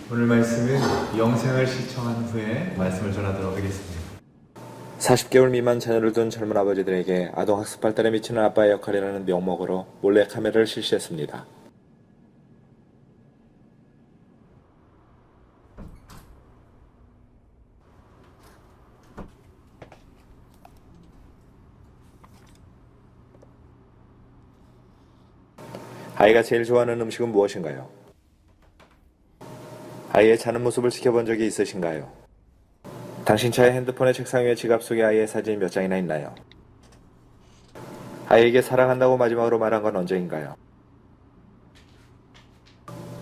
오늘 말씀은 영상을 시청한 후에 말씀을 전하도록 하겠습니다. 40개월 미만 자녀를 둔 젊은 아버지들에게 아동학습 발달에 미치는 아빠의 역할이라는 명목으로 몰래 카메라를 실시했습니다. 아이가 제일 좋아하는 음식은 무엇인가요? 아이의 자는 모습을 지켜본 적이 있으신가요? 당신 차의 핸드폰의 책상 위에 지갑 속에 아이의 사진이 몇 장이나 있나요? 아이에게 사랑한다고 마지막으로 말한 건 언제인가요?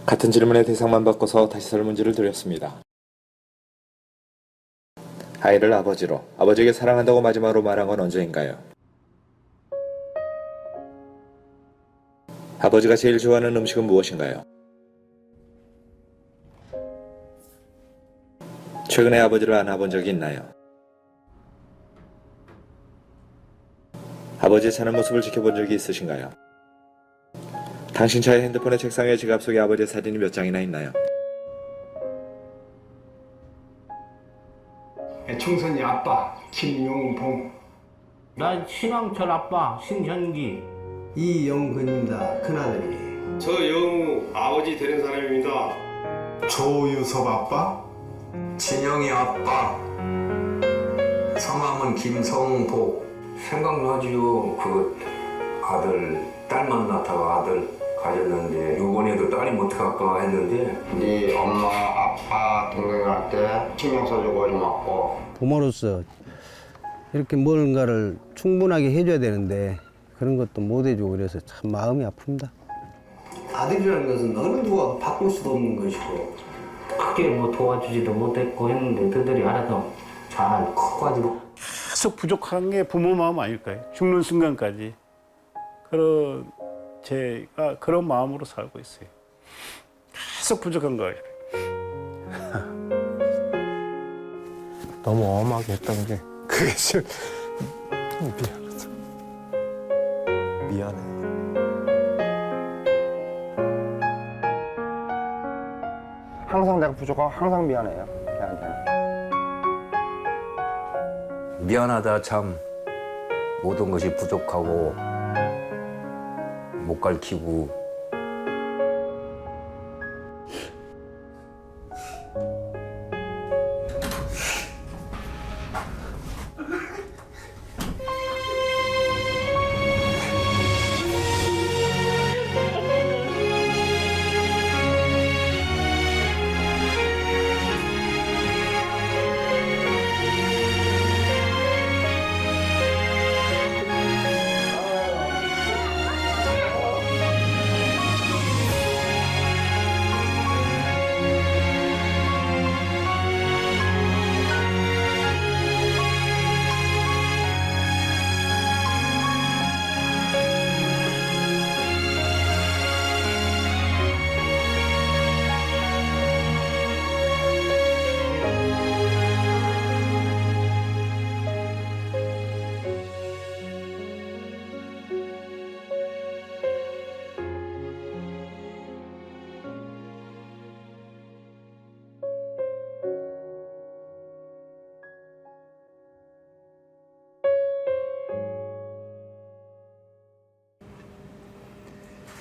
같은 질문의 대상만 바꿔서 다시 설문지를 드렸습니다. 아이를 아버지로, 아버지에게 사랑한다고 마지막으로 말한 건 언제인가요? 아버지가 제일 좋아하는 음식은 무엇인가요? 최근에 아버지를 안아본 적이 있나요? 아버지의 자는 모습을 지켜본 적이 있으신가요? 당신 차의 핸드폰의 책상 위에 지갑 속에 아버지의 사진이 몇 장이나 있나요? 총선이 아빠 김용봉, 난 신왕철 아빠 신현기. 이영근입니다. 큰아들이. 저 영우 아버지 되는 사람입니다. 조유섭 아빠, 진영이 아빠, 성함은 김성복. 생각나지요. 그 아들, 딸 만나다가 아들 가졌는데 요번에도 딸이 못할까 했는데 네 엄마, 아빠, 동생한테 신경 써주고 고맙고 부모로서 이렇게 뭔가를 충분하게 해줘야 되는데 그런 것도 못 해주고 그래서 참 마음이 아픕니다. 아들이라는 것은 어느 누가 바꿀 수도 없는 것이고 크게 뭐 도와주지도 못했고 했는데 그들이 알아서 잘 커가지고. 계속 부족한 게 부모 마음 아닐까요? 죽는 순간까지. 그런 제가 그런 마음으로 살고 있어요. 계속 부족한 거예요. 너무 엄하게 했던 게 그게 좀 미안하다. 미안해요. 항상 내가 부족하고 항상 미안해요. 걔한테는. 미안하다 참. 모든 것이 부족하고 못 가르치고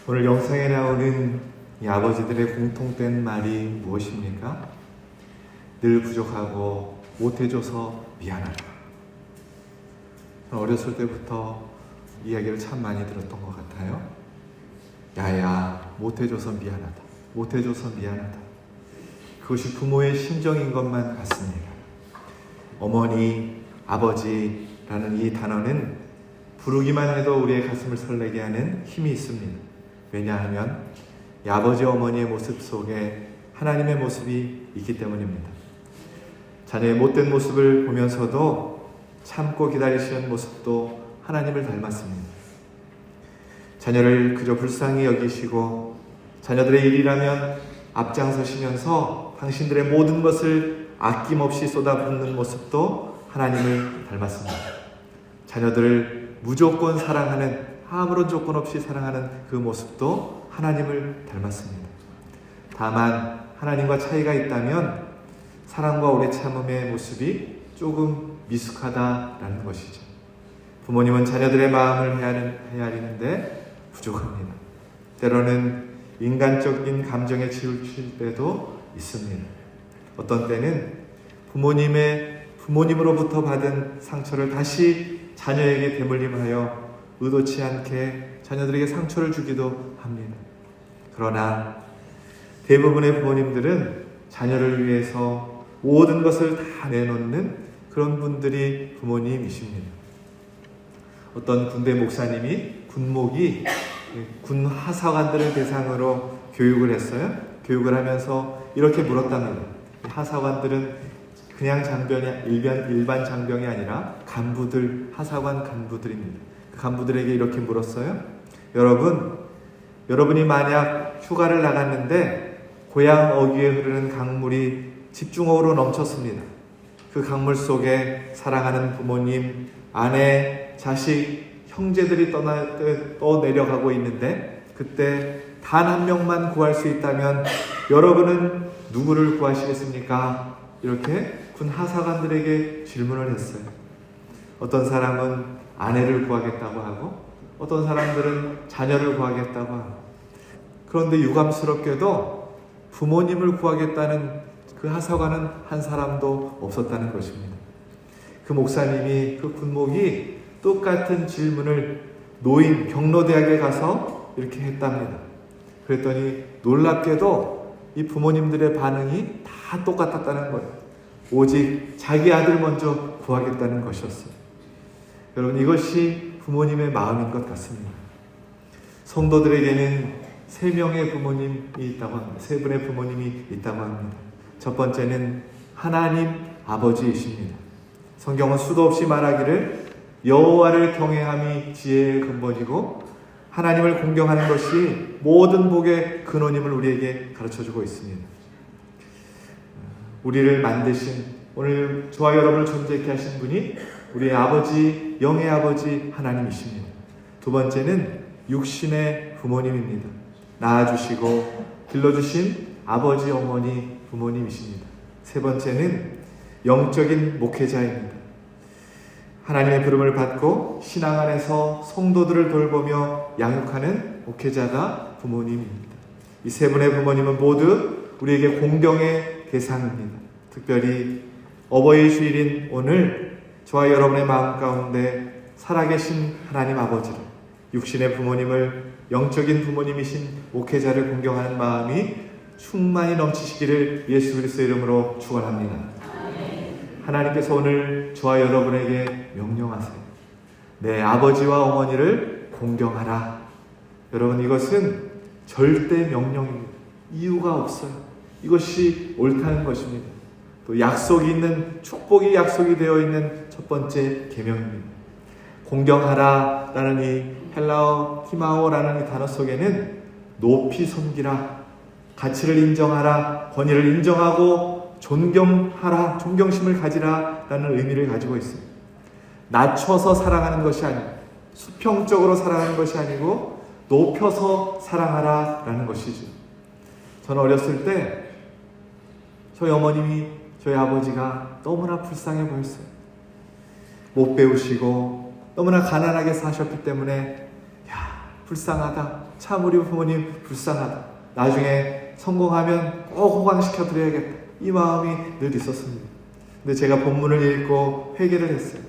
오늘 영상에 나오는 이 아버지들의 공통된 말이 무엇입니까? 늘 부족하고 못해줘서 미안하다. 어렸을 때부터 이야기를 참 많이 들었던 것 같아요. 야야, 못해줘서 미안하다. 못해줘서 미안하다. 그것이 부모의 심정인 것만 같습니다. 어머니, 아버지라는 이 단어는 부르기만 해도 우리의 가슴을 설레게 하는 힘이 있습니다. 왜냐하면 이 아버지 어머니의 모습 속에 하나님의 모습이 있기 때문입니다. 자녀의 못된 모습을 보면서도 참고 기다리시는 모습도 하나님을 닮았습니다. 자녀를 그저 불쌍히 여기시고 자녀들의 일이라면 앞장서시면서 당신들의 모든 것을 아낌없이 쏟아붓는 모습도 하나님을 닮았습니다. 자녀들을 무조건 사랑하는, 아무런 조건 없이 사랑하는 그 모습도 하나님을 닮았습니다. 다만 하나님과 차이가 있다면 사랑과 오래 참음의 모습이 조금 미숙하다라는 것이죠. 부모님은 자녀들의 마음을 헤아리는데 부족합니다. 때로는 인간적인 감정에 치우칠 때도 있습니다. 어떤 때는 부모님으로부터 받은 상처를 다시 자녀에게 되물림하여 의도치 않게 자녀들에게 상처를 주기도 합니다. 그러나 대부분의 부모님들은 자녀를 위해서 모든 것을 다 내놓는 그런 분들이 부모님이십니다. 어떤 군대 목사님이 군목이 군 하사관들을 대상으로 교육을 했어요. 교육을 하면서 이렇게 물었답니다. 하사관들은 그냥 장병이 일반 장병이 아니라 간부들, 하사관 간부들입니다. 그 간부들에게 이렇게 물었어요. 여러분이 만약 휴가를 나갔는데 고향 어귀에 흐르는 강물이 집중호우로 넘쳤습니다. 그 강물 속에 사랑하는 부모님, 아내, 자식, 형제들이 떠내려가고 있는데 그때 단 한 명만 구할 수 있다면 여러분은 누구를 구하시겠습니까? 이렇게 군 하사관들에게 질문을 했어요. 어떤 사람은 아내를 구하겠다고 하고 어떤 사람들은 자녀를 구하겠다고 하고, 그런데 유감스럽게도 부모님을 구하겠다는 그 하사관은 한 사람도 없었다는 것입니다. 그 목사님이, 그 군목이 똑같은 질문을 경로대학에 가서 이렇게 했답니다. 그랬더니 놀랍게도 이 부모님들의 반응이 다 똑같았다는 거예요. 오직 자기 아들 먼저 구하겠다는 것이었어요. 여러분, 이것이 부모님의 마음인 것 같습니다. 성도들에게는 세 명의 부모님이 있다고 합니다. 세 분의 부모님이 있다고 합니다. 첫 번째는 하나님 아버지이십니다. 성경은 수도 없이 말하기를 여호와를 경외함이 지혜의 근본이고 하나님을 공경하는 것이 모든 복의 근원임을 우리에게 가르쳐주고 있습니다. 우리를 만드신, 오늘 저와 여러분을 존재케 하신 분이 우리의 아버지, 영의 아버지 하나님이십니다. 두 번째는 육신의 부모님입니다. 낳아주시고 길러주신 아버지, 어머니, 부모님이십니다. 세 번째는 영적인 목회자입니다. 하나님의 부름을 받고 신앙 안에서 성도들을 돌보며 양육하는 목회자가 부모님입니다. 이 세 분의 부모님은 모두 우리에게 공경의 대상입니다. 특별히 어버이 주일인 오늘 저와 여러분의 마음 가운데 살아계신 하나님 아버지를, 육신의 부모님을 영적인 부모님이신 목회자를 공경하는 마음이 충만히 넘치시기를 예수 그리스도의 이름으로 축원합니다. 하나님께서 오늘 저와 여러분에게 명령하세요. 내 아버지와 어머니를 공경하라. 여러분, 이것은 절대 명령입니다. 이유가 없어요. 이것이 옳다는 것입니다. 또 약속이 있는, 축복이 약속이 되어 있는 첫 번째 계명입니다. 공경하라라는 이 헬라어 티마오라는 이 단어 속에는 높이 섬기라, 가치를 인정하라, 권위를 인정하고 존경하라, 존경심을 가지라 라는 의미를 가지고 있습니다. 낮춰서 사랑하는 것이 아니고, 수평적으로 사랑하는 것이 아니고 높여서 사랑하라 라는 것이죠. 저는 어렸을 때 저희 어머님이, 저희 아버지가 너무나 불쌍해 보였어요. 못 배우시고 너무나 가난하게 사셨기 때문에 불쌍하다, 참 우리 부모님 불쌍하다, 나중에 성공하면 꼭 호강시켜 드려야겠다, 이 마음이 늘 있었습니다. 근데 제가 본문을 읽고 회개를 했어요.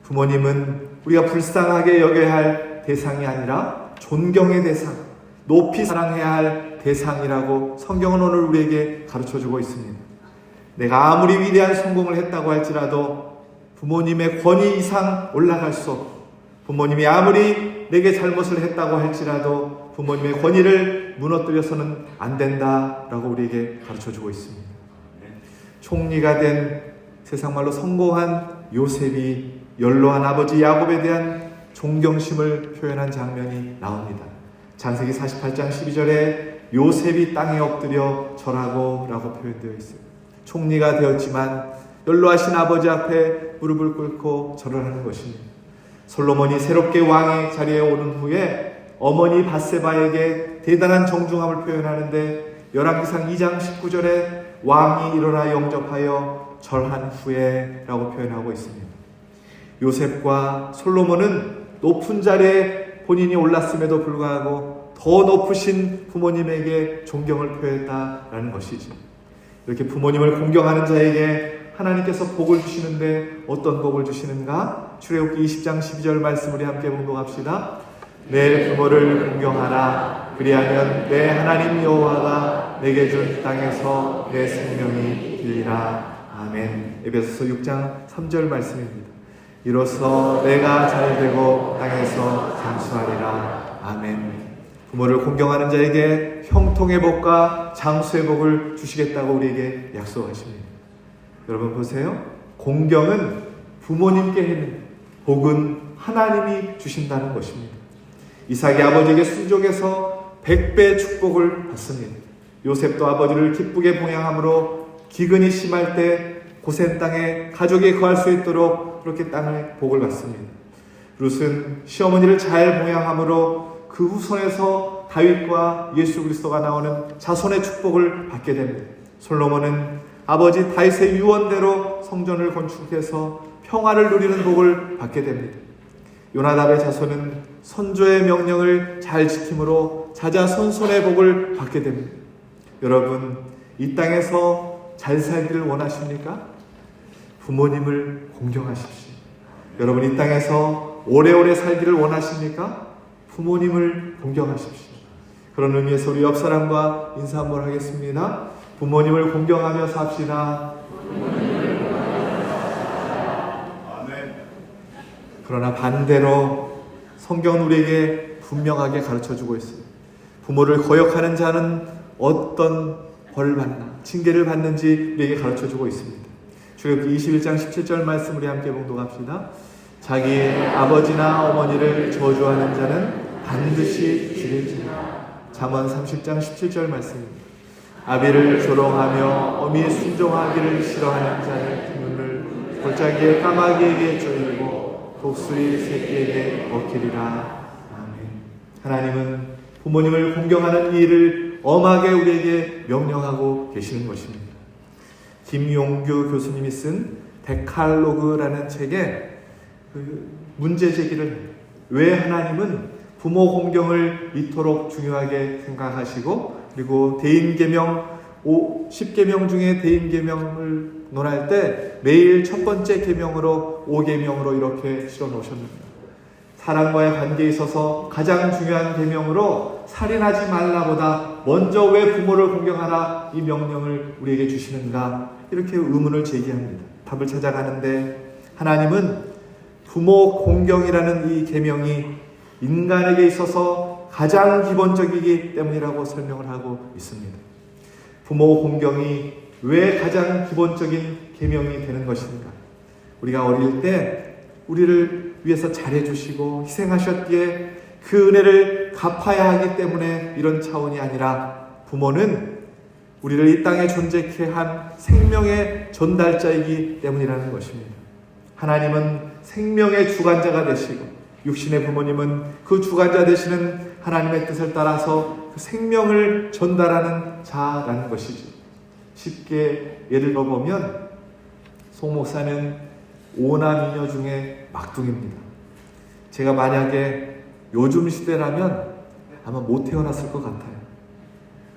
부모님은 우리가 불쌍하게 여겨야 할 대상이 아니라 존경의 대상, 높이 사랑해야 할 대상이라고 성경은 오늘 우리에게 가르쳐주고 있습니다. 내가 아무리 위대한 성공을 했다고 할지라도 부모님의 권위 이상 올라갈 수 없고, 부모님이 아무리 내게 잘못을 했다고 할지라도 부모님의 권위를 무너뜨려서는 안 된다라고 우리에게 가르쳐주고 있습니다. 총리가 된 세상말로 성공한 요셉이 연로한 아버지 야곱에 대한 존경심을 표현한 장면이 나옵니다. 창세기 48장 12절에 요셉이 땅에 엎드려 절하고 라고 표현되어 있어요. 총리가 되었지만 연로하신 아버지 앞에 무릎을 꿇고 절을 하는 것입니다. 솔로몬이 새롭게 왕의 자리에 오른 후에 어머니 밧세바에게 대단한 정중함을 표현하는데 열왕기상 2장 19절에 왕이 일어나 영접하여 절한 후에 라고 표현하고 있습니다. 요셉과 솔로몬은 높은 자리에 본인이 올랐음에도 불구하고 더 높으신 부모님에게 존경을 표했다라는 것이죠. 이렇게 부모님을 공경하는 자에게 하나님께서 복을 주시는데 어떤 복을 주시는가? 출애굽기 20장 12절 말씀 우리 함께 봉독합시다. 내 부모를 공경하라. 그리하면 내 하나님 여호와가 내게 준 땅에서 내 생명이 길리라. 아멘. 에베소서 6장 3절 말씀입니다. 이로써 내가 잘되고 땅에서 장수하리라. 아멘. 부모를 공경하는 자에게 형통의 복과 장수의 복을 주시겠다고 우리에게 약속하십니다. 여러분 보세요. 공경은 부모님께 해는 복은 하나님이 주신다는 것입니다. 이삭이 아버지에게 순종해서 100배 축복을 받습니다. 요셉도 아버지를 기쁘게 봉양함으로 기근이 심할 때 고센 땅에 가족이 거할 수 있도록 그렇게 땅을 복을 받습니다. 룻은 시어머니를 잘 봉양함으로 그 후손에서 다윗과 예수 그리스도가 나오는 자손의 축복을 받게 됩니다. 솔로몬은 아버지 다윗의 유언대로 성전을 건축해서 평화를 누리는 복을 받게 됩니다. 요나답의 자손은 선조의 명령을 잘 지킴으로 자자손손의 복을 받게 됩니다. 여러분, 이 땅에서 잘 살기를 원하십니까? 부모님을 공경하십시오. 여러분, 이 땅에서 오래오래 살기를 원하십니까? 부모님을 공경하십시오. 그런 의미에서 우리 옆사람과 인사 한번 하겠습니다. 부모님을 공경하며 삽시다. 그러나 반대로 성경은 우리에게 분명하게 가르쳐주고 있습니다. 부모를 거역하는 자는 어떤 벌을 받나, 징계를 받는지 우리에게 가르쳐주고 있습니다. 출애굽기 21장 17절 말씀 우리 함께 봉독합시다. 자기 아버지나 어머니를 저주하는 자는 반드시 죽일지니라. 잠언 30장 17절 말씀입니다. 아비를 조롱하며 어미의 순종하기를 싫어하는 자는 눈을 골짜기에 까마귀에게 쪼이고 독수리 새끼에게 먹히리라. 아멘. 하나님은 부모님을 공경하는 이 일을 엄하게 우리에게 명령하고 계시는 것입니다. 김용규 교수님이 쓴 데칼로그라는 책에 문제 제기를 왜 하나님은 부모 공경을 이토록 중요하게 생각하시고 그리고 대인계명 10계명 중에 대인계명을 논할 때 매일 첫 번째 계명으로 5계명으로 이렇게 실어 놓으셨습니다. 사람과의 관계에 있어서 가장 중요한 계명으로 살인하지 말라보다 먼저 왜 부모를 공경하라 이 명령을 우리에게 주시는가 이렇게 의문을 제기합니다. 답을 찾아가는데 하나님은 부모 공경이라는 이 계명이 인간에게 있어서 가장 기본적이기 때문이라고 설명을 하고 있습니다. 부모 공경이 왜 가장 기본적인 계명이 되는 것인가? 우리가 어릴 때 우리를 위해서 잘해주시고 희생하셨기에 그 은혜를 갚아야 하기 때문에 이런 차원이 아니라 부모는 우리를 이 땅에 존재케 한 생명의 전달자이기 때문이라는 것입니다. 하나님은 생명의 주관자가 되시고 육신의 부모님은 그 주관자 되시는 하나님의 뜻을 따라서 그 생명을 전달하는 자라는 것이죠. 쉽게 예를 들어보면 송 목사는 5남이녀 중에 막둥입니다. 제가 만약에 요즘 시대라면 아마 못 태어났을 것 같아요.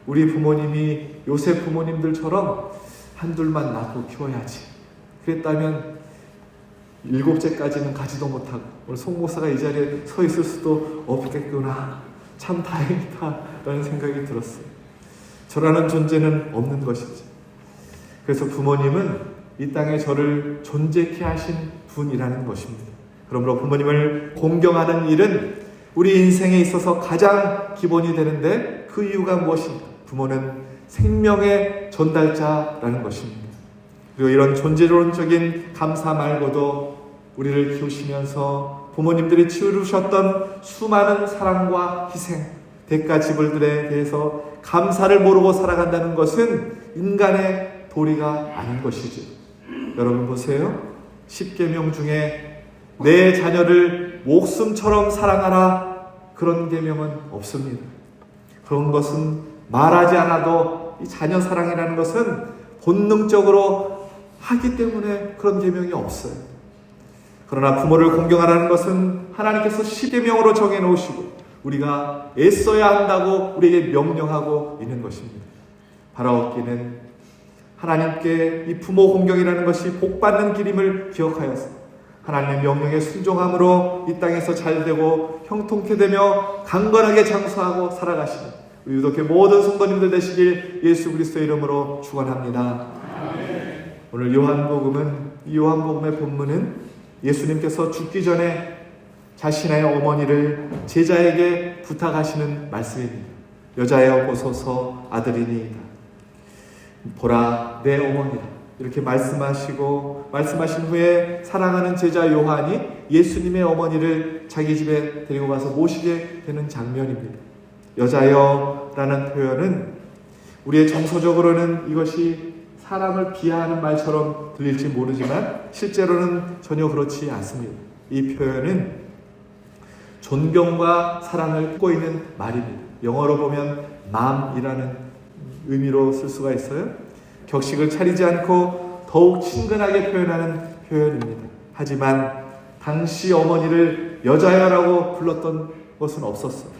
우리 부모님이 요새 부모님들처럼 한둘만 낳고 키워야지 그랬다면 7째까지는 가지도 못하고 오늘 송 목사가 이 자리에 서 있을 수도 없겠구나. 참 다행이다 라는 생각이 들었어요. 저라는 존재는 없는 것이지. 그래서 부모님은 이 땅에 저를 존재케 하신 분이라는 것입니다. 그러므로 부모님을 공경하는 일은 우리 인생에 있어서 가장 기본이 되는데 그 이유가 무엇인가? 부모는 생명의 전달자라는 것입니다. 그리고 이런 존재론적인 감사 말고도 우리를 키우시면서 부모님들이 치르셨던 수많은 사랑과 희생, 대가 지불들에 대해서 감사를 모르고 살아간다는 것은 인간의 도리가 아닌 것이죠. 여러분 보세요. 10계명 중에 내 자녀를 목숨처럼 사랑하라 그런 계명은 없습니다. 그런 것은 말하지 않아도 이 자녀 사랑이라는 것은 본능적으로 하기 때문에 그런 계명이 없어요. 그러나 부모를 공경하라는 것은 하나님께서 십계명으로 정해놓으시고 우리가 애써야 한다고 우리에게 명령하고 있는 것입니다. 바라옵기는 하나님께 이 부모 공경이라는 것이 복받는 길임을 기억하여서 하나님의 명령에 순종함으로 이 땅에서 잘되고 형통케 되며 강건하게 장수하고 살아가시는 우리 유독교 모든 성도님들 되시길 예수 그리스도의 이름으로 축원합니다. 오늘 이 요한복음의 본문은 예수님께서 죽기 전에 자신의 어머니를 제자에게 부탁하시는 말씀입니다. 여자여 보소서 아들이니이다. 보라 내 어머니라. 이렇게 말씀하신 후에 사랑하는 제자 요한이 예수님의 어머니를 자기 집에 데리고 가서 모시게 되는 장면입니다. 여자여라는 표현은 우리의 정서적으로는 이것이 사람을 비하하는 말처럼 들릴지 모르지만 실제로는 전혀 그렇지 않습니다. 이 표현은 존경과 사랑을 품고 있는 말입니다. 영어로 보면 mom이라는 의미로 쓸 수가 있어요. 격식을 차리지 않고 더욱 친근하게 표현하는 표현입니다. 하지만 당시 어머니를 여자여라고 불렀던 것은 없었어요.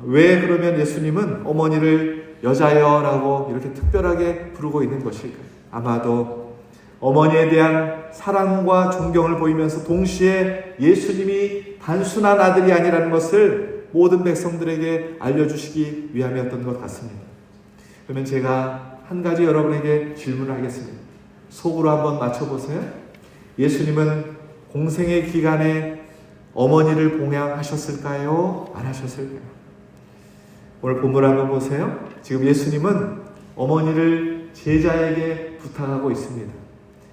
왜 그러면 예수님은 어머니를 여자여라고 이렇게 특별하게 부르고 있는 것일까요? 아마도 어머니에 대한 사랑과 존경을 보이면서 동시에 예수님이 단순한 아들이 아니라는 것을 모든 백성들에게 알려주시기 위함이었던 것 같습니다. 그러면 제가 한 가지 여러분에게 질문을 하겠습니다. 속으로 한번 맞춰보세요. 예수님은 공생의 기간에 어머니를 봉양하셨을까요? 안 하셨을까요? 오늘 본문을 한번 보세요. 지금 예수님은 어머니를 제자에게 부탁하고 있습니다.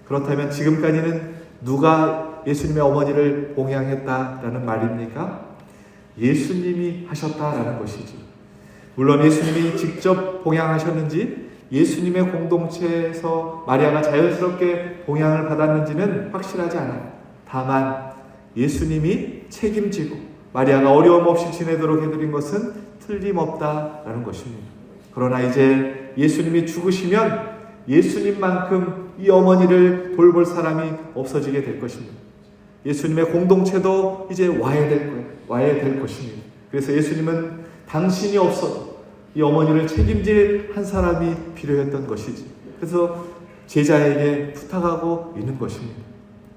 그렇다면 지금까지는 누가 예수님의 어머니를 봉양했다라는 말입니까? 예수님이 하셨다라는 것이죠. 물론 예수님이 직접 봉양하셨는지 예수님의 공동체에서 마리아가 자연스럽게 봉양을 받았는지는 확실하지 않아요. 다만 예수님이 책임지고 마리아가 어려움 없이 지내도록 해드린 것은 틀림없다라는 것입니다. 그러나 이제 예수님이 죽으시면 예수님만큼 이 어머니를 돌볼 사람이 없어지게 될 것입니다. 예수님의 공동체도 이제 와야 될 것입니다. 그래서 예수님은 당신이 없어도 이 어머니를 책임질 한 사람이 필요했던 것이지. 그래서 제자에게 부탁하고 있는 것입니다.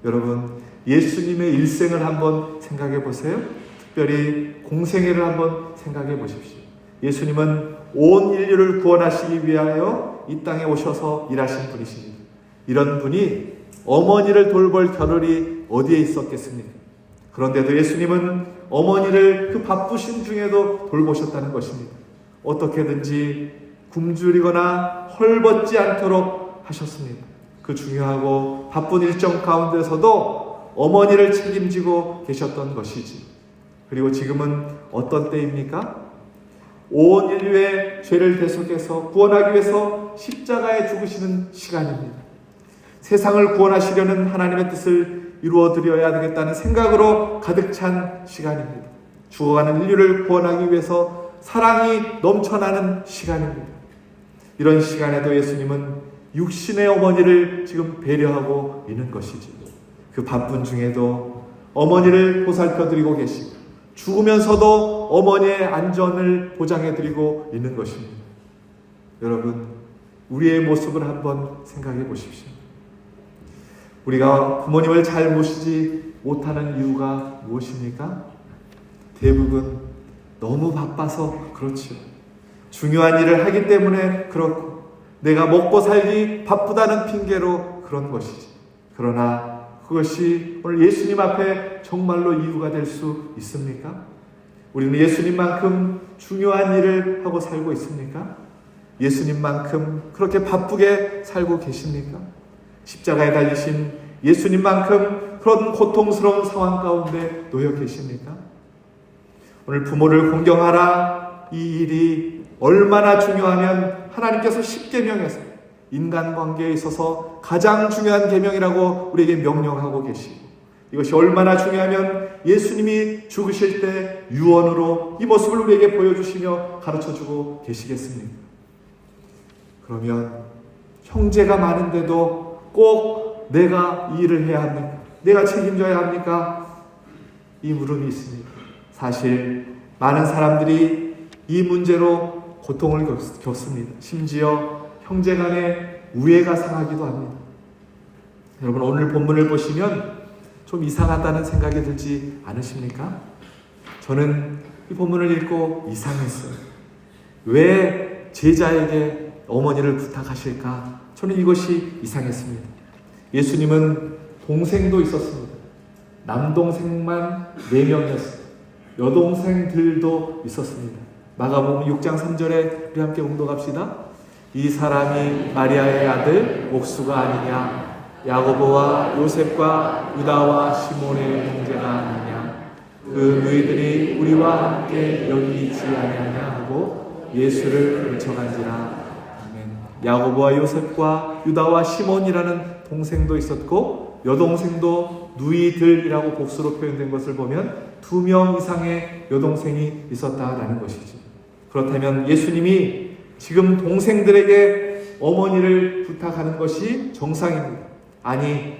여러분, 예수님의 일생을 한번 생각해 보세요. 특별히 공생애를 한번 생각해 보십시오. 예수님은 온 인류를 구원하시기 위하여 이 땅에 오셔서 일하신 분이십니다. 이런 분이 어머니를 돌볼 겨를이 어디에 있었겠습니까? 그런데도 예수님은 어머니를 그 바쁘신 중에도 돌보셨다는 것입니다. 어떻게든지 굶주리거나 헐벗지 않도록 하셨습니다. 그 중요하고 바쁜 일정 가운데서도 어머니를 책임지고 계셨던 것이지. 그리고 지금은 어떤 때입니까? 온 인류의 죄를 대속해서 구원하기 위해서 십자가에 죽으시는 시간입니다. 세상을 구원하시려는 하나님의 뜻을 이루어드려야 되겠다는 생각으로 가득 찬 시간입니다. 죽어가는 인류를 구원하기 위해서 사랑이 넘쳐나는 시간입니다. 이런 시간에도 예수님은 육신의 어머니를 지금 배려하고 있는 것이죠. 그 바쁜 중에도 어머니를 보살펴드리고 계시고 죽으면서도 어머니의 안전을 보장해드리고 있는 것입니다. 여러분, 우리의 모습을 한번 생각해 보십시오. 우리가 부모님을 잘 모시지 못하는 이유가 무엇입니까? 대부분 너무 바빠서 그렇죠. 중요한 일을 하기 때문에 그렇고 내가 먹고 살기 바쁘다는 핑계로 그런 것이지. 그러나 그것이 오늘 예수님 앞에 정말로 이유가 될 수 있습니까? 우리는 예수님만큼 중요한 일을 하고 살고 있습니까? 예수님만큼 그렇게 바쁘게 살고 계십니까? 십자가에 달리신 예수님만큼 그런 고통스러운 상황 가운데 놓여 계십니까? 오늘 부모를 공경하라, 이 일이 얼마나 중요하면 하나님께서 십계명에서 인간관계에 있어서 가장 중요한 계명이라고 우리에게 명령하고 계시고, 이것이 얼마나 중요하면 예수님이 죽으실 때 유언으로 이 모습을 우리에게 보여주시며 가르쳐주고 계시겠습니까? 그러면 형제가 많은데도 꼭 내가 이 일을 해야 합니까? 내가 책임져야 합니까? 이 물음이 있습니다. 사실 많은 사람들이 이 문제로 고통을 겪습니다. 심지어 형제 간의 우애가 상하기도 합니다. 여러분, 오늘 본문을 보시면 좀 이상하다는 생각이 들지 않으십니까? 저는 이 본문을 읽고 이상했어요. 왜 제자에게 어머니를 부탁하실까? 저는 이것이 이상했습니다. 예수님은 동생도 있었습니다. 남동생만 4명이었습니다. 여동생들도 있었습니다. 마가복음 6장 3절에 우리 함께 봉독합시다. 이 사람이 마리아의 아들 옥수가 아니냐? 야고보와 요셉과 유다와 시몬의 형제가 아니냐? 그 너희들이 우리와 함께 여기 있지 아니하냐 하고 예수를 외쳐간지라. 아멘. 야고보와 요셉과 유다와 시몬이라는 동생도 있었고 여동생도 누이들이라고 복수로 표현된 것을 보면 2명 이상의 여동생이 있었다라는 것이죠. 그렇다면 예수님이 지금 동생들에게 어머니를 부탁하는 것이 정상입니다. 아니,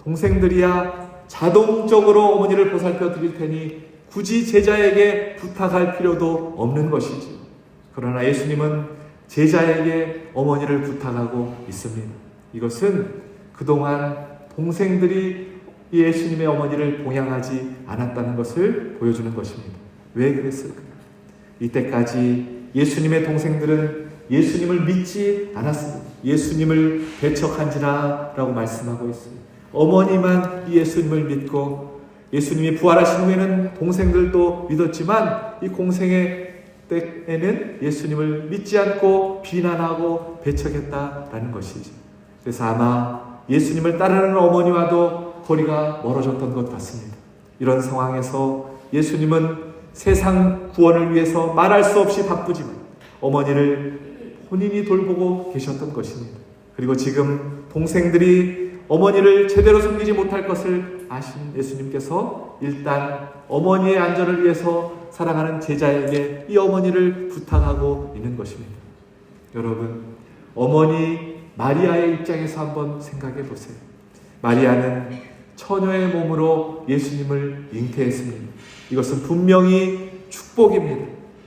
동생들이야 자동적으로 어머니를 보살펴 드릴 테니 굳이 제자에게 부탁할 필요도 없는 것이죠. 그러나 예수님은 제자에게 어머니를 부탁하고 있습니다. 이것은 그동안 동생들이 예수님의 어머니를 봉양하지 않았다는 것을 보여주는 것입니다. 왜 그랬을까요? 이때까지 예수님의 동생들은 예수님을 믿지 않았습니다. 예수님을 배척한지라 라고 말씀하고 있습니다. 어머니만 이 예수님을 믿고 예수님이 부활하신 후에는 동생들도 믿었지만 이 공생의 때에는 예수님을 믿지 않고 비난하고 배척했다라는 것이죠. 그래서 아마 예수님을 따르는 어머니와도 거리가 멀어졌던 것 같습니다. 이런 상황에서 예수님은 세상 구원을 위해서 말할 수 없이 바쁘지만 어머니를 본인이 돌보고 계셨던 것입니다. 그리고 지금 동생들이 어머니를 제대로 섬기지 못할 것을 아신 예수님께서 일단 어머니의 안전을 위해서 사랑하는 제자에게 이 어머니를 부탁하고 있는 것입니다. 여러분, 어머니 마리아의 입장에서 한번 생각해 보세요. 마리아는 처녀의 몸으로 예수님을 잉태했습니다. 이것은 분명히 축복입니다.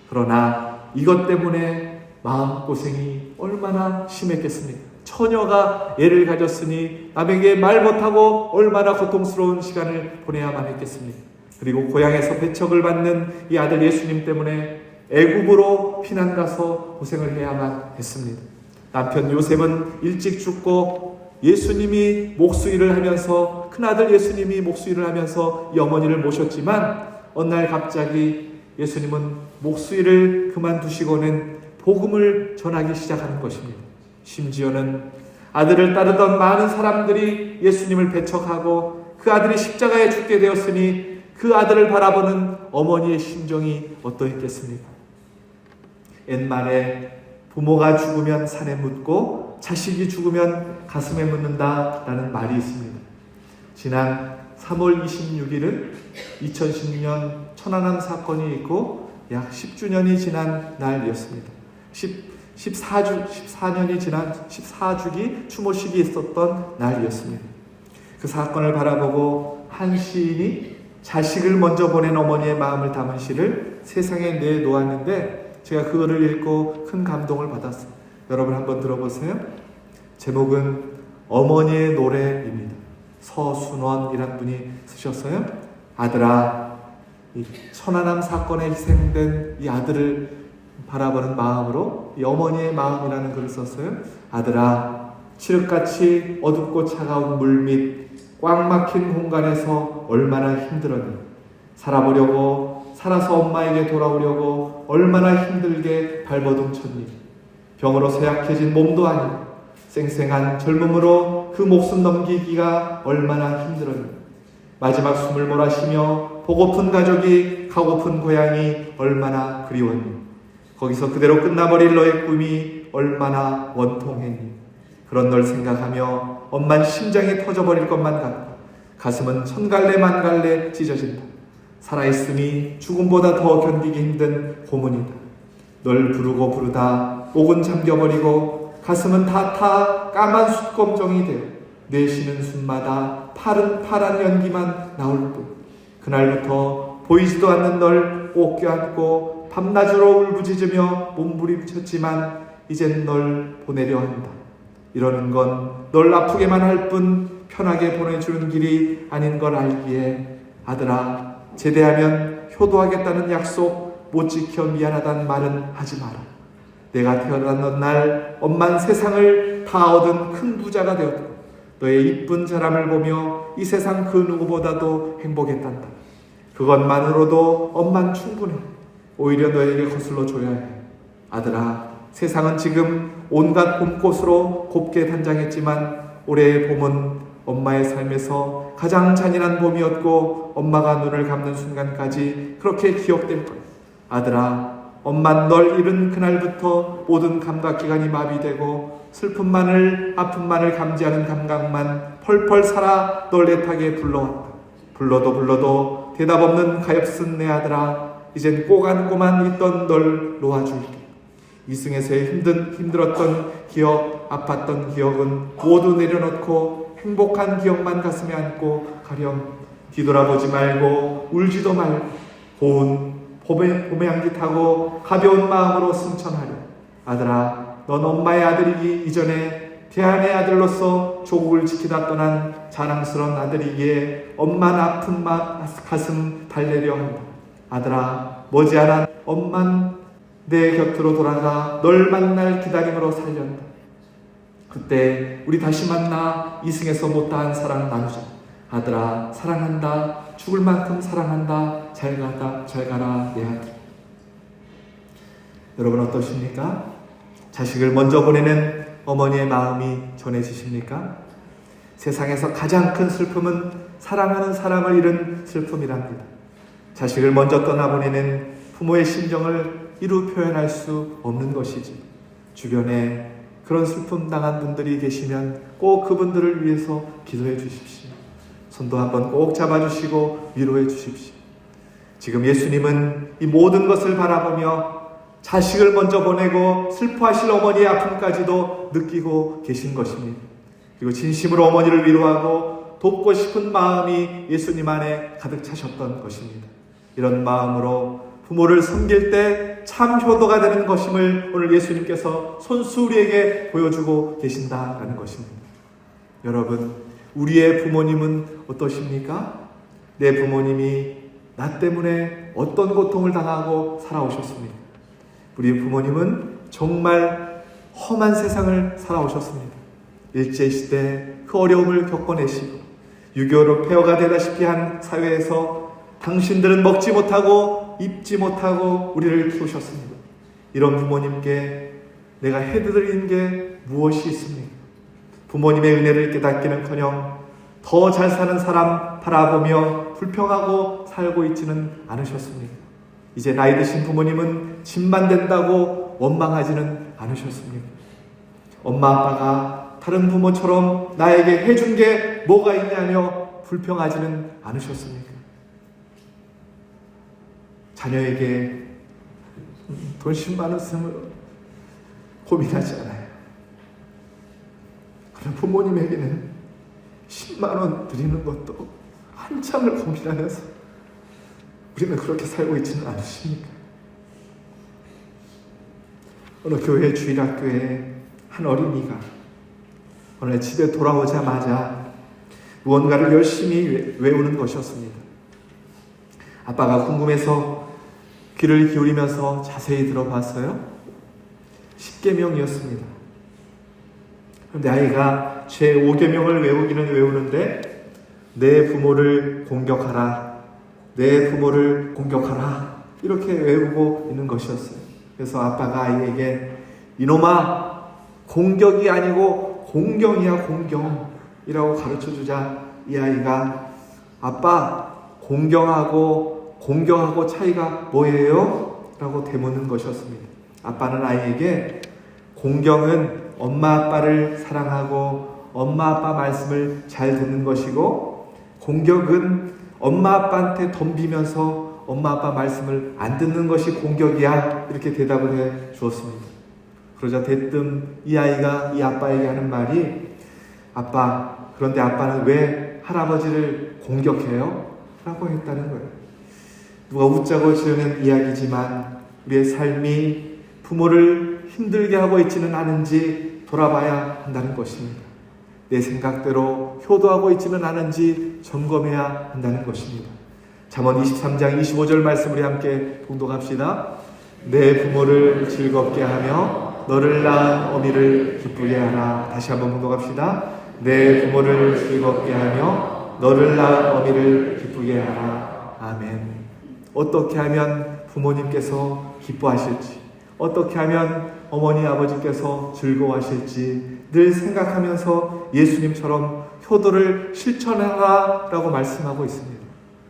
그러나 이것 때문에 마음고생이 얼마나 심했겠습니까? 처녀가 애를 가졌으니 남에게 말 못하고 얼마나 고통스러운 시간을 보내야만 했겠습니까? 그리고 고향에서 배척을 받는 이 아들 예수님 때문에 애굽으로 피난 가서 고생을 해야만 했습니다. 남편 요셉은 일찍 죽고 예수님이 목수일을 하면서 큰아들 예수님이 목수일을 하면서 이 어머니를 모셨지만 어느 날 갑자기 예수님은 목수일을 그만두시고는 복음을 전하기 시작하는 것입니다. 심지어는 아들을 따르던 많은 사람들이 예수님을 배척하고 그 아들이 십자가에 죽게 되었으니 그 아들을 바라보는 어머니의 심정이 어떠했겠습니까? 옛말에 부모가 죽으면 산에 묻고 자식이 죽으면 가슴에 묻는다라는 말이 있습니다. 지난 3월 26일은 2010년 천안함 사건이 있고 약 10주년이 지난 날이었습니다. 14년이 지난 14주기 추모식이 있었던 날이었습니다. 그 사건을 바라보고 한 시인이 자식을 먼저 보낸 어머니의 마음을 담은 시를 세상에 내놓았는데 제가 그거를 읽고 큰 감동을 받았어요. 여러분 한번 들어보세요. 제목은 어머니의 노래입니다. 서순원이란 분이 쓰셨어요. 아들아, 이 천안함 사건에 희생된 이 아들을 바라보는 마음으로 이 어머니의 마음이라는 글을 썼어요. 아들아, 칠흑같이 어둡고 차가운 물 밑 꽉 막힌 공간에서 얼마나 힘들었니? 살아보려고, 살아서 엄마에게 돌아오려고 얼마나 힘들게 발버둥 쳤니? 병으로 쇠약해진 몸도 아니고 쌩쌩한 젊음으로 그 목숨 넘기기가 얼마나 힘들었니? 마지막 숨을 몰아쉬며 보고픈 가족이, 가고픈 고향이 얼마나 그리웠니? 거기서 그대로 끝나버릴 너의 꿈이 얼마나 원통했니? 그런 널 생각하며 엄만 심장이 터져버릴 것만 같고 가슴은 천갈래 만갈래 찢어진다. 살아있으니 죽음보다 더 견디기 힘든 고문이다. 널 부르고 부르다 목은 잠겨버리고 가슴은 다 타 까만 숯검정이 되어 내쉬는 숨마다 파란 연기만 나올 뿐 그날부터 보이지도 않는 널 꼭 껴안고 밤낮으로 울부짖으며 몸부림쳤지만 이젠 널 보내려 한다. 이러는 건 널 아프게만 할 뿐 편하게 보내주는 길이 아닌 걸 알기에 아들아 제대하면 효도하겠다는 약속 못 지켜 미안하다는 말은 하지 마라. 내가 태어난 날 엄만 세상을 다 얻은 큰 부자가 되었고 너의 이쁜 자람을 보며 이 세상 그 누구보다도 행복했단다. 그것만으로도 엄만 충분해. 오히려 너에게 거슬러 줘야 해. 아들아 세상은 지금 온갖 봄꽃으로 곱게 단장했지만 올해의 봄은 엄마의 삶에서 가장 잔인한 봄이었고 엄마가 눈을 감는 순간까지 그렇게 기억될 거야. 아들아 엄만 널 잃은 그날부터 모든 감각기관이 마비되고 슬픔만을 아픔만을 감지하는 감각만 펄펄 살아 널 애타게 불러왔다. 불러도 대답 없는 가엾은 내 아들아 이젠 꼭 안고만 있던 널 놓아줄게. 이승에서의 힘들었던 기억, 아팠던 기억은 모두 내려놓고 행복한 기억만 가슴에 안고 가렴. 뒤돌아보지 말고 울지도 말고 고운 봄의 향기 타고 가벼운 마음으로 승천하렴. 아들아 넌 엄마의 아들이기 이전에 대한의 아들로서 조국을 지키다 떠난 자랑스러운 아들이기에 엄만 아픈 가슴 달래려 한다. 아들아 머지않아 엄만 내 곁으로 돌아가 널 만날 기다림으로 살련다. 그때 우리 다시 만나 이승에서 못다한 사랑 나누자. 아들아 사랑한다. 죽을 만큼 사랑한다. 잘 가라 내 아들. 여러분 어떠십니까? 자식을 먼저 보내는 어머니의 마음이 전해지십니까? 세상에서 가장 큰 슬픔은 사랑하는 사람을 잃은 슬픔이랍니다. 자식을 먼저 떠나보내는 부모의 심정을 이루 표현할 수 없는 것이지. 주변에 그런 슬픔 당한 분들이 계시면 꼭 그분들을 위해서 기도해 주십시오. 손도 한번 꼭 잡아주시고 위로해 주십시오. 지금 예수님은 이 모든 것을 바라보며 자식을 먼저 보내고 슬퍼하실 어머니의 아픔까지도 느끼고 계신 것입니다. 그리고 진심으로 어머니를 위로하고 돕고 싶은 마음이 예수님 안에 가득 차셨던 것입니다. 이런 마음으로 부모를 섬길 때 참 효도가 되는 것임을 오늘 예수님께서 손수 우리에게 보여주고 계신다라는 것입니다. 여러분, 우리의 부모님은 어떠십니까? 내 부모님이 나 때문에 어떤 고통을 당하고 살아오셨습니까? 우리의 부모님은 정말 험한 세상을 살아오셨습니다. 일제시대 그 어려움을 겪어내시고 6.25로 폐허가 되다시피 한 사회에서 당신들은 먹지 못하고 입지 못하고 우리를 키우셨습니다. 이런 부모님께 내가 해드리는 게 무엇이 있습니까? 부모님의 은혜를 깨닫기는커녕 더 잘 사는 사람 바라보며 불평하고 살고 있지는 않으셨습니까? 이제 나이 드신 부모님은 집만 된다고 원망하지는 않으셨습니까? 엄마 아빠가 다른 부모처럼 나에게 해준 게 뭐가 있냐며 불평하지는 않으셨습니까? 자녀에게 돈 10만 원 쓰면 고민하지 않아요. 그러나 부모님에게는 10만 원 드리는 것도 한참을 고민하면서 우리는 그렇게 살고 있지는 않으십니까? 어느 교회 주일학교에 한 어린이가 오늘 집에 돌아오자마자 무언가를 열심히 외우는 것이었습니다. 아빠가 궁금해서 귀를 기울이면서 자세히 들어봤어요. 10계명이었습니다. 그런데 아이가 제 5계명을 외우기는 외우는데 내 부모를 공격하라, 내 부모를 공격하라 이렇게 외우고 있는 것이었어요. 그래서 아빠가 아이에게 이놈아 공격이 아니고 공경이야 공경이라고 가르쳐주자 이 아이가 아빠 공경하고 공경하고 차이가 뭐예요? 라고 되묻는 것이었습니다. 아빠는 아이에게 공경은 엄마 아빠를 사랑하고 엄마 아빠 말씀을 잘 듣는 것이고 공격은 엄마 아빠한테 덤비면서 엄마 아빠 말씀을 안 듣는 것이 공격이야 이렇게 대답을 해 주었습니다. 그러자 대뜸 이 아이가 이 아빠에게 하는 말이, 아빠, 그런데 아빠는 왜 할아버지를 공격해요? 라고 했다는 거예요. 누가 웃자고 지어낸 이야기지만 우리의 삶이 부모를 힘들게 하고 있지는 않은지 돌아봐야 한다는 것입니다. 내 생각대로 효도하고 있지는 않은지 점검해야 한다는 것입니다. 잠언 23장 25절 말씀 우리 함께 봉독합시다. 내 부모를 즐겁게 하며 너를 낳은 어미를 기쁘게 하라. 다시 한번 봉독합시다. 내 부모를 즐겁게 하며 너를 낳은 어미를 기쁘게 하라. 아멘. 어떻게 하면 부모님께서 기뻐하실지, 어떻게 하면 어머니 아버지께서 즐거워하실지 늘 생각하면서 예수님처럼 효도를 실천하라라고 말씀하고 있습니다.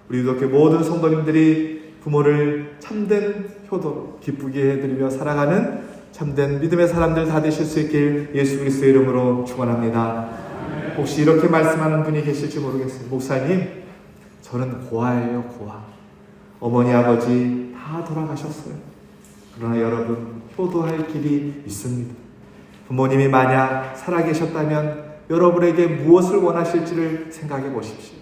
우리 이렇게 모든 성도님들이 부모를 참된 효도로 기쁘게 해드리며 살아가는 참된 믿음의 사람들 다 되실 수 있길 예수 그리스도의 이름으로 축원합니다. 혹시 이렇게 말씀하는 분이 계실지 모르겠어요. 목사님, 저는 고아예요, 고아. 어머니 아버지 다 돌아가셨어요. 그러나 여러분, 효도할 길이 있습니다. 부모님이 만약 살아계셨다면 여러분에게 무엇을 원하실지를 생각해 보십시오.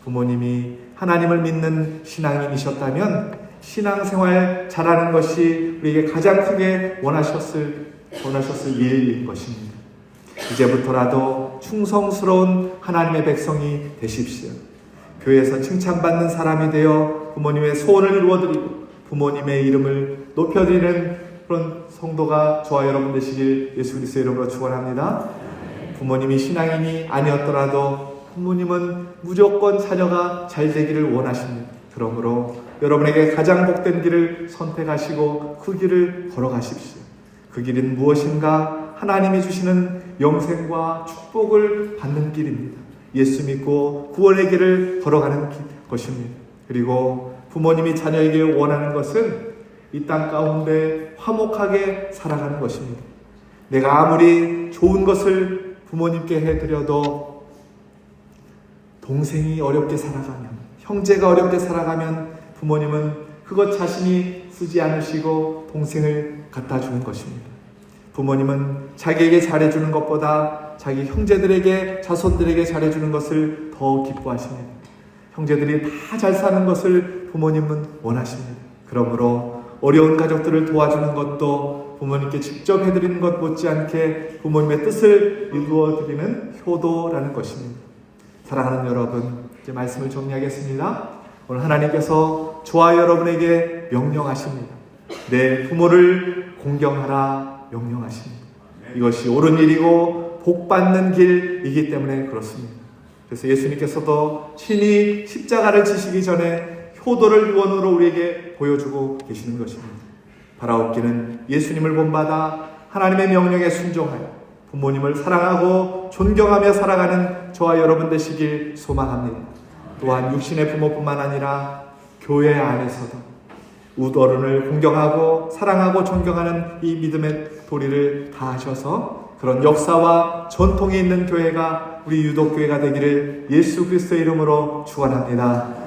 부모님이 하나님을 믿는 신앙인이셨다면 신앙생활 잘하는 것이 우리에게 가장 크게 원하셨을 일인 것입니다. 이제부터라도 충성스러운 하나님의 백성이 되십시오. 교회에서 칭찬받는 사람이 되어 부모님의 소원을 이루어드리고 부모님의 이름을 높여드리는 그런 성도가 저와 여러분 되시길 예수 그리스도의 이름으로 축원합니다. 부모님이 신앙인이 아니었더라도 부모님은 무조건 자녀가 잘 되기를 원하십니다. 그러므로 여러분에게 가장 복된 길을 선택하시고 그 길을 걸어가십시오. 그 길은 무엇인가? 하나님이 주시는 영생과 축복을 받는 길입니다. 예수 믿고 구원의 길을 걸어가는 것입니다. 그리고 부모님이 자녀에게 원하는 것은 이 땅 가운데 화목하게 살아가는 것입니다. 내가 아무리 좋은 것을 부모님께 해드려도 동생이 어렵게 살아가면, 형제가 어렵게 살아가면 부모님은 그것 자신이 쓰지 않으시고 동생을 갖다 주는 것입니다. 부모님은 자기에게 잘해주는 것보다 자기 형제들에게, 자손들에게 잘해주는 것을 더 기뻐하십니다. 형제들이 다 잘 사는 것을 부모님은 원하십니다. 그러므로 어려운 가족들을 도와주는 것도 부모님께 직접 해드리는 것 못지않게 부모님의 뜻을 이루어드리는 효도라는 것입니다. 사랑하는 여러분, 이제 말씀을 정리하겠습니다. 오늘 하나님께서 저와 여러분에게 명령하십니다. 내 부모를 공경하라 명령하십니다. 이것이 옳은 일이고 복받는 길이기 때문에 그렇습니다. 그래서 예수님께서도 친히 십자가를 지시기 전에 효도를 유언으로 우리에게 보여주고 계시는 것입니다. 바라옵기는 예수님을 본받아 하나님의 명령에 순종하여 부모님을 사랑하고 존경하며 살아가는 저와 여러분 되시길 소망합니다. 또한 육신의 부모뿐만 아니라 교회 안에서도 우어른을 공경하고 사랑하고 존경하는 이 믿음의 도리를 다하셔서 그런 역사와 전통이 있는 교회가 우리 유독교회가 되기를 예수 그리스도의 이름으로 축원합니다.